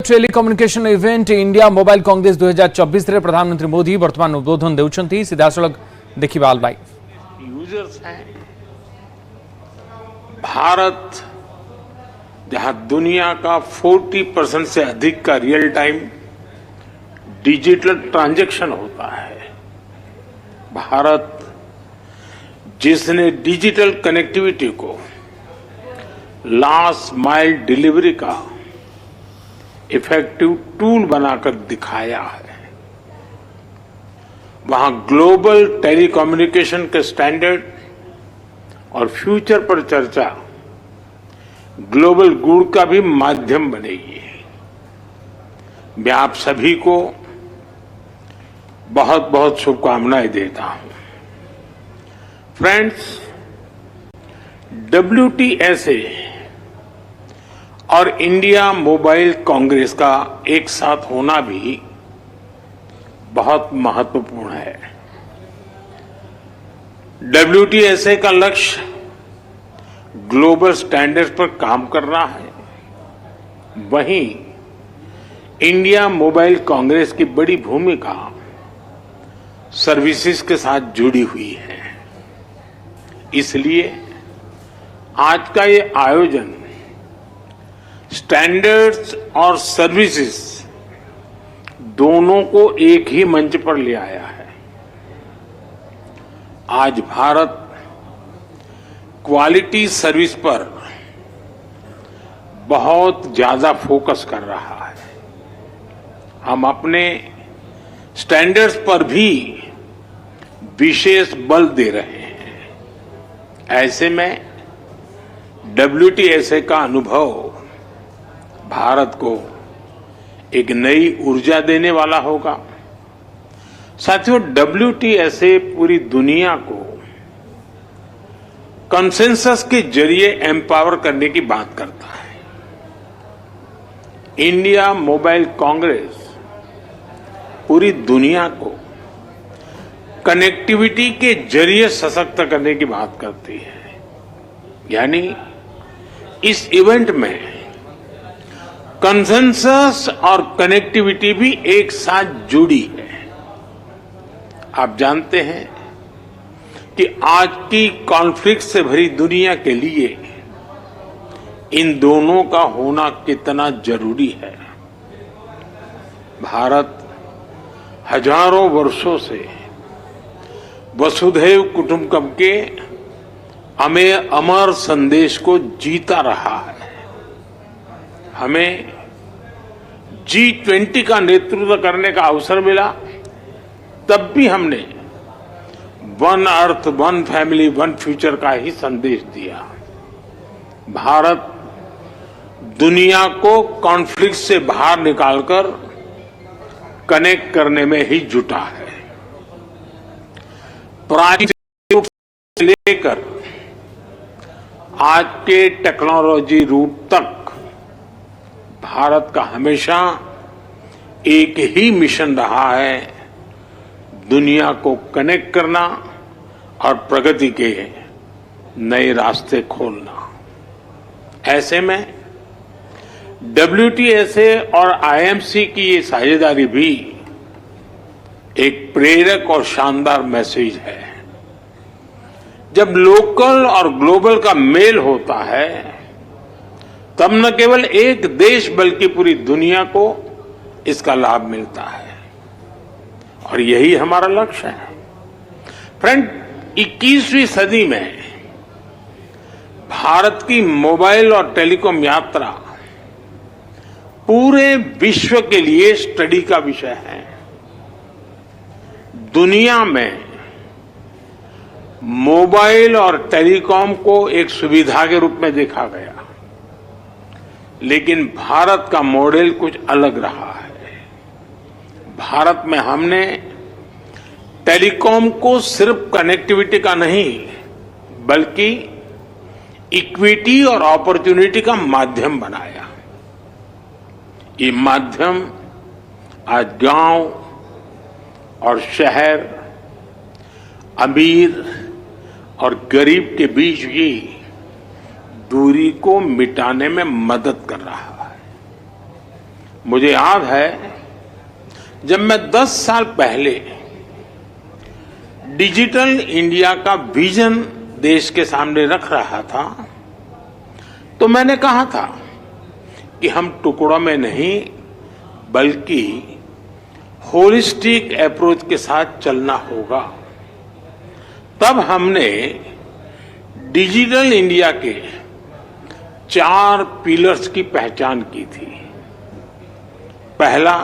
Telecommunication event India mobile Congress 2024 रे प्रधानमंत्री मोदी वर्तमान उद्बोधन देउछंती। सीधासळख देखिबा भाई यूजर्स हैं। भारत जहां दुनिया का 40% से अधिक का रियल टाइम डिजिटल ट्रांजैक्शन होता है, भारत जिसने डिजिटल कनेक्टिविटी को लास्ट माइल डिलीवरी का इफेक्टिव टूल बनाकर दिखाया है, वहां ग्लोबल टेलीकम्युनिकेशन के स्टैंडर्ड और फ्यूचर पर चर्चा ग्लोबल गुड का भी माध्यम बनेगी। मैं आप सभी को बहुत बहुत शुभकामनाएं देता हूं। फ्रेंड्स, WTSA और इंडिया मोबाइल कांग्रेस का एक साथ होना भी बहुत महत्वपूर्ण है। WTSA का लक्ष्य ग्लोबल स्टैंडर्ड्स पर काम करना है, वहीं इंडिया मोबाइल कांग्रेस की बड़ी भूमिका सर्विसेज के साथ जुड़ी हुई है। इसलिए आज का ये आयोजन स्टैंडर्ड्स और सर्विसेज दोनों को एक ही मंच पर ले आया है। आज भारत क्वालिटी सर्विस पर बहुत ज्यादा फोकस कर रहा है। हम अपने स्टैंडर्ड्स पर भी विशेष बल दे रहे हैं। ऐसे में WTSA का अनुभव भारत को एक नई ऊर्जा देने वाला होगा। साथियों, WTSA पूरी दुनिया को कंसेंसस के जरिए एम्पावर करने की बात करता है। इंडिया मोबाइल कांग्रेस पूरी दुनिया को कनेक्टिविटी के जरिए सशक्त करने की बात करती है। यानी इस इवेंट में कंसेंसस और कनेक्टिविटी भी एक साथ जुड़ी है। आप जानते हैं कि आज की कॉन्फ्लिक्ट से भरी दुनिया के लिए इन दोनों का होना कितना जरूरी है। भारत हजारों वर्षों से वसुधैव कुटुंबकम के अमर संदेश को जीता रहा है। हमें G20 का नेतृत्व करने का अवसर मिला, तब भी हमने one earth, one family, one future का ही संदेश दिया। भारत दुनिया को कॉन्फ्लिक्ट से बाहर निकालकर कनेक्ट करने में ही जुटा है। प्राचीन से लेकर आज के टेक्नोलॉजी रूट तक भारत का हमेशा एक ही मिशन रहा है, दुनिया को कनेक्ट करना और प्रगति के नए रास्ते खोलना। ऐसे में WTSA और IMC की ये साझेदारी भी एक प्रेरक और शानदार मैसेज है। जब लोकल और ग्लोबल का मेल होता है, तब न केवल एक देश बल्कि पूरी दुनिया को इसका लाभ मिलता है, और यही हमारा लक्ष्य है। फ्रेंड, 21वीं सदी में भारत की मोबाइल और टेलीकॉम यात्रा पूरे विश्व के लिए स्टडी का विषय है। दुनिया में मोबाइल और टेलीकॉम को एक सुविधा के रूप में देखा गया, लेकिन भारत का मॉडल कुछ अलग रहा है। भारत में हमने टेलीकॉम को सिर्फ कनेक्टिविटी का नहीं, बल्कि इक्विटी और अपॉर्चुनिटी का माध्यम बनाया। ये माध्यम आज गांव और शहर, अमीर और गरीब के बीच की दूरी को मिटाने में मदद कर रहा है। मुझे याद है जब मैं 10 साल पहले डिजिटल इंडिया का विजन देश के सामने रख रहा था तो मैंने कहा था कि हम टुकड़ों में नहीं बल्कि होलिस्टिक अप्रोच के साथ चलना होगा। तब हमने डिजिटल इंडिया के 4 पिलर्स की पहचान की थी। पहला,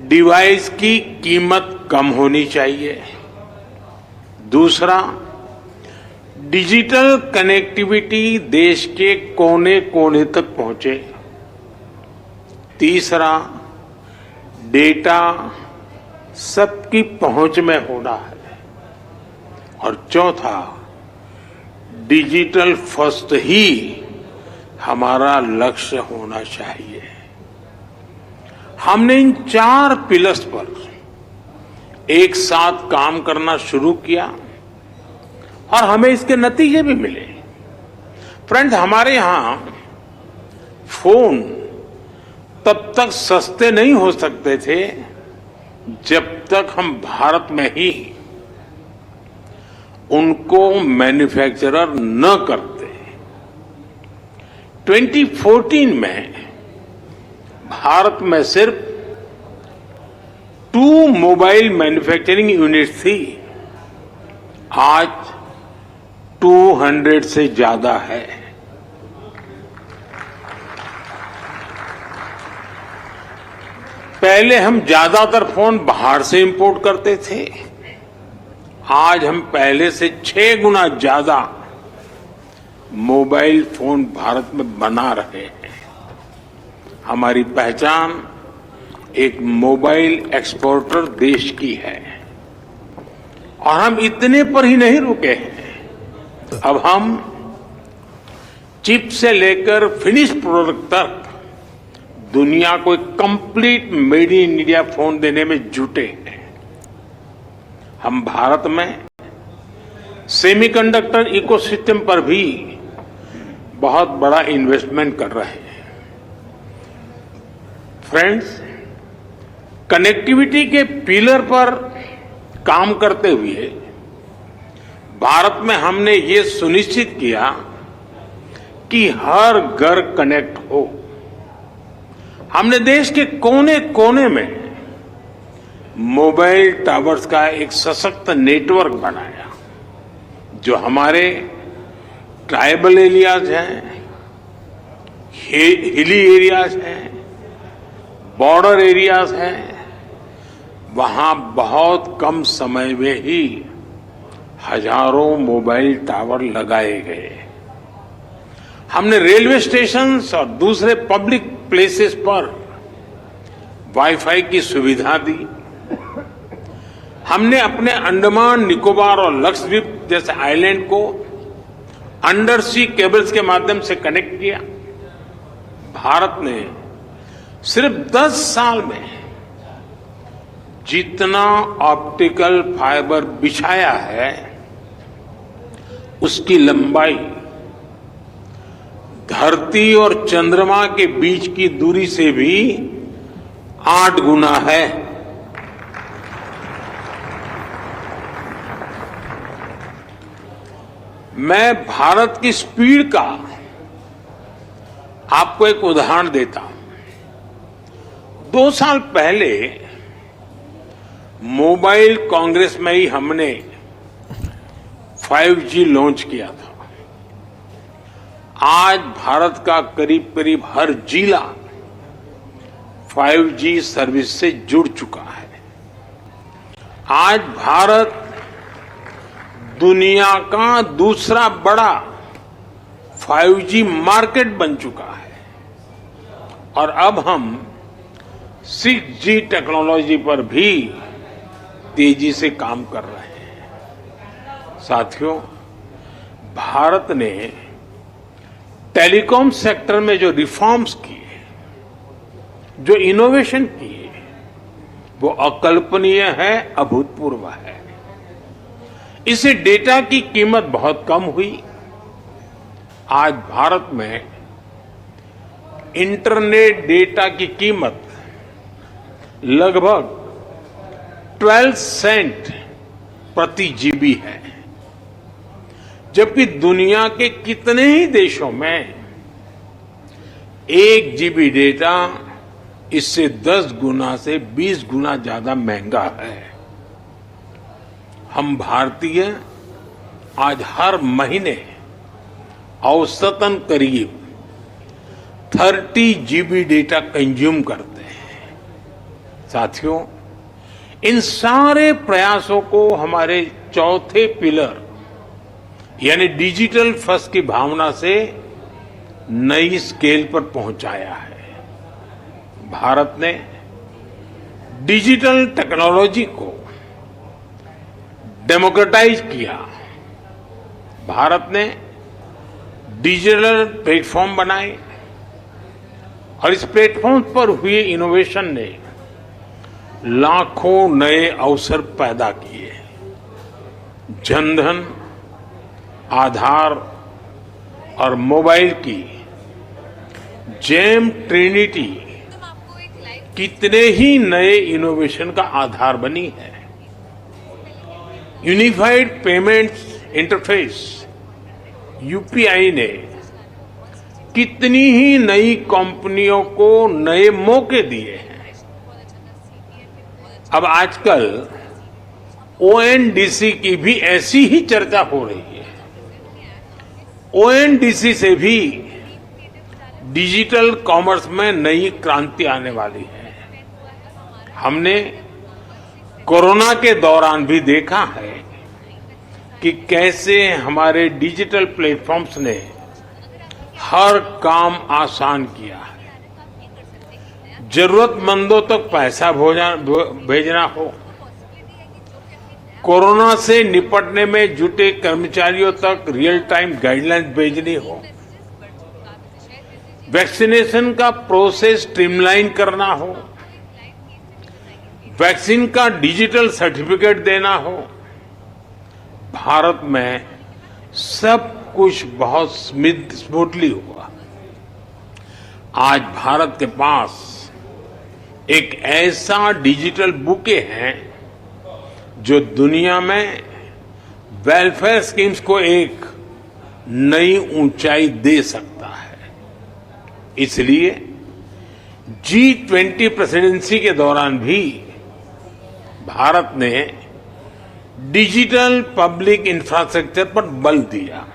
डिवाइस की कीमत कम होनी चाहिए। दूसरा, डिजिटल कनेक्टिविटी देश के कोने कोने तक पहुंचे। तीसरा, डेटा सबकी पहुंच में होना है। और चौथा, डिजिटल फर्स्ट ही हमारा लक्ष्य होना चाहिए। हमने इन 4 पिलर्स पर एक साथ काम करना शुरू किया और हमें इसके नतीजे भी मिले। फ्रेंड्स, हमारे यहां फोन तब तक सस्ते नहीं हो सकते थे जब तक हम भारत में ही उनको मैन्युफैक्चरर न करते। 2014 में भारत में सिर्फ 2 मोबाइल मैन्युफैक्चरिंग यूनिट थी। आज 200 से ज्यादा है। पहले हम ज्यादातर फोन बाहर से इंपोर्ट करते थे। आज हम पहले से 6 गुना ज्यादा मोबाइल फोन भारत में बना रहे हैं। हमारी पहचान एक मोबाइल एक्सपोर्टर देश की है और हम इतने पर ही नहीं रुके हैं। अब हम चिप से लेकर फिनिश प्रोडक्ट तक दुनिया को एक complete made in India phone देने में जुटे हैं। हम भारत में सेमीकंडक्टर इकोसिस्टम पर भी बहुत बड़ा इन्वेस्टमेंट कर रहे हैं। फ्रेंड्स, कनेक्टिविटी के पिलर पर काम करते हुए भारत में हमने ये सुनिश्चित किया कि हर घर कनेक्ट हो। हमने देश के कोने कोने में मोबाइल टावर्स का एक सशक्त नेटवर्क बनाया जो हमारे ट्राइबल एरियाज हैं, हिली एरियाज हैं, बॉर्डर एरियाज हैं, वहां बहुत कम समय में ही हजारों मोबाइल टावर लगाए गए। हमने रेलवे स्टेशन और दूसरे पब्लिक प्लेसेस पर वाईफाई की सुविधा दी। हमने अपने अंडमान निकोबार और लक्षद्वीप जैसे आइलैंड को अंडर सी केबल्स के माध्यम से कनेक्ट किया। भारत ने सिर्फ 10 साल में जितना ऑप्टिकल फाइबर बिछाया है उसकी लंबाई धरती और चंद्रमा के बीच की दूरी से भी 8 गुना है। मैं भारत की स्पीड का आपको एक उदाहरण देता हूं। 2 साल पहले मोबाइल कांग्रेस में ही हमने 5G लॉन्च किया था। आज भारत का करीब करीब हर जिला 5G सर्विस से जुड़ चुका है। आज भारत दुनिया का दूसरा बड़ा 5G मार्केट बन चुका है और अब हम 6G टेक्नोलॉजी पर भी तेजी से काम कर रहे हैं। साथियों, भारत ने टेलीकॉम सेक्टर में जो रिफॉर्म्स किए, जो इनोवेशन किए, वो अकल्पनीय है, अभूतपूर्व है। इससे डेटा की कीमत बहुत कम हुई। आज भारत में इंटरनेट डेटा की कीमत लगभग 12 सेंट प्रति जीबी है, जबकि दुनिया के कितने ही देशों में 1 जीबी डेटा इससे 10 गुना से 20 गुना ज्यादा महंगा है। हम भारतीय आज हर महीने औसतन करीब 30 जीबी डेटा कंज्यूम करते हैं। साथियों, इन सारे प्रयासों को हमारे चौथे पिलर यानी डिजिटल फर्स्ट की भावना से नई स्केल पर पहुंचाया है। भारत ने डिजिटल टेक्नोलॉजी को डेमोक्रेटाइज किया। भारत ने डिजिटल प्लेटफॉर्म बनाए और इस प्लेटफॉर्म पर हुए इनोवेशन ने लाखों नए अवसर पैदा किए। जनधन, आधार और मोबाइल की जेम ट्रिनिटी कितने ही नए इनोवेशन का आधार बनी है। यूनिफाइड पेमेंट्स इंटरफेस यूपीआई ने कितनी ही नई कंपनियों को नए मौके दिए हैं। अब आजकल ओएनडीसी की भी ऐसी ही चर्चा हो रही है। ओएनडीसी से भी डिजिटल कॉमर्स में नई क्रांति आने वाली है। हमने कोरोना के दौरान भी देखा है कि कैसे हमारे डिजिटल प्लेटफॉर्म्स ने हर काम आसान किया है। जरूरतमंदों तक पैसा भेजना हो, कोरोना से निपटने में जुटे कर्मचारियों तक रियल टाइम गाइडलाइंस भेजनी हो, वैक्सीनेशन का प्रोसेस स्ट्रीमलाइन करना हो, वैक्सीन का डिजिटल सर्टिफिकेट देना हो, भारत में सब कुछ बहुत स्मूथली हुआ। आज भारत के पास एक ऐसा डिजिटल बुके है जो दुनिया में वेलफेयर स्कीम्स को एक नई ऊंचाई दे सकता है। इसलिए G20 प्रेसिडेंसी के दौरान भी भारत ने डिजिटल पब्लिक इंफ्रास्ट्रक्चर पर बल दिया।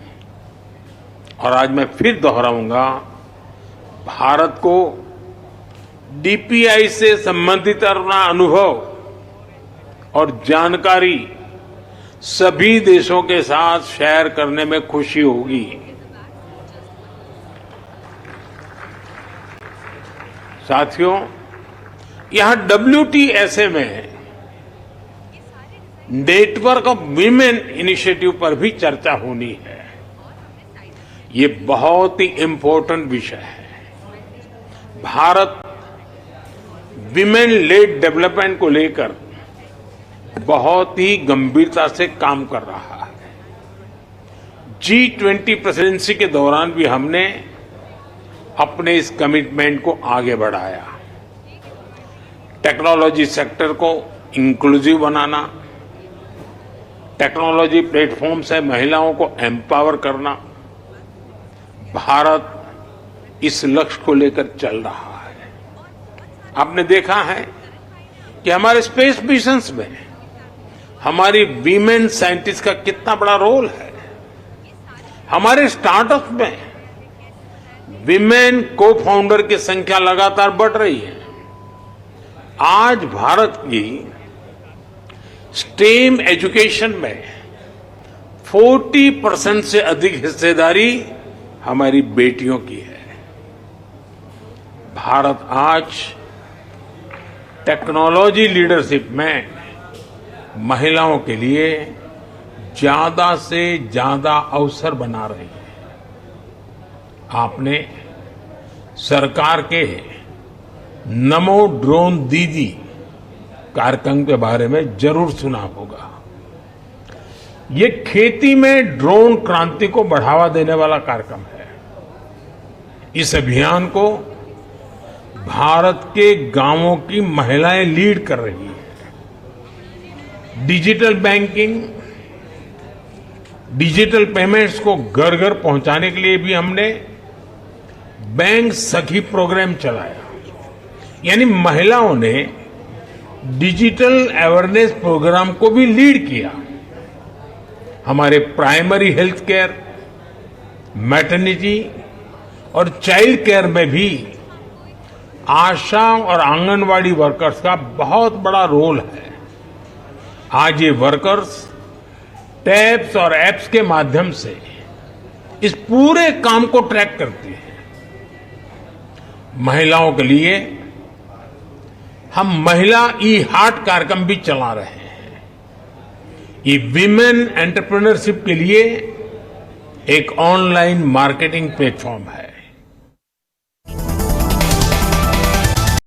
और आज मैं फिर दोहराऊंगा, भारत को डीपीआई से संबंधित अपना अनुभव और जानकारी सभी देशों के साथ शेयर करने में खुशी होगी। साथियों, यहां WTSA में नेटवर्क ऑफ वीमेन इनिशिएटिव पर भी चर्चा होनी है। ये बहुत ही इंपॉर्टेंट विषय है। भारत वीमेन लेड डेवलपमेंट को लेकर बहुत ही गंभीरता से काम कर रहा है। G20 प्रेसिडेंसी के दौरान भी हमने अपने इस कमिटमेंट को आगे बढ़ाया। टेक्नोलॉजी सेक्टर को इंक्लूसिव बनाना, टेक्नोलॉजी प्लेटफॉर्म से महिलाओं को एम्पावर करना, भारत इस लक्ष्य को लेकर चल रहा है। आपने देखा है कि हमारे स्पेस मिशंस में हमारी वीमेन साइंटिस्ट का कितना बड़ा रोल है। हमारे स्टार्टअप में विमेन को फाउंडर की संख्या लगातार बढ़ रही है। आज भारत की स्टेम एजुकेशन में 40% से अधिक हिस्सेदारी हमारी बेटियों की है। भारत आज टेक्नोलॉजी लीडरशिप में महिलाओं के लिए ज्यादा से ज्यादा अवसर बना रही है। आपने सरकार के नमो ड्रोन दीदी कार्यक्रम के बारे में जरूर सुना होगा। ये खेती में ड्रोन क्रांति को बढ़ावा देने वाला कार्यक्रम है। इस अभियान को भारत के गांवों की महिलाएं लीड कर रही हैं। डिजिटल बैंकिंग, डिजिटल पेमेंट्स को घर घर पहुंचाने के लिए भी हमने बैंक सखी प्रोग्राम चलाया। यानी महिलाओं ने डिजिटल अवेयरनेस प्रोग्राम को भी लीड किया। हमारे प्राइमरी हेल्थ केयर, मैटरनिटी और चाइल्ड केयर में भी आशा और आंगनवाड़ी वर्कर्स का बहुत बड़ा रोल है। आज ये वर्कर्स टैब्स और एप्स के माध्यम से इस पूरे काम को ट्रैक करती है। महिलाओं के लिए हम महिला ई हार्ट कार्यक्रम भी चला रहे हैं। ये विमेन एंटरप्रेन्योरशिप के लिए एक ऑनलाइन मार्केटिंग प्लेटफॉर्म है।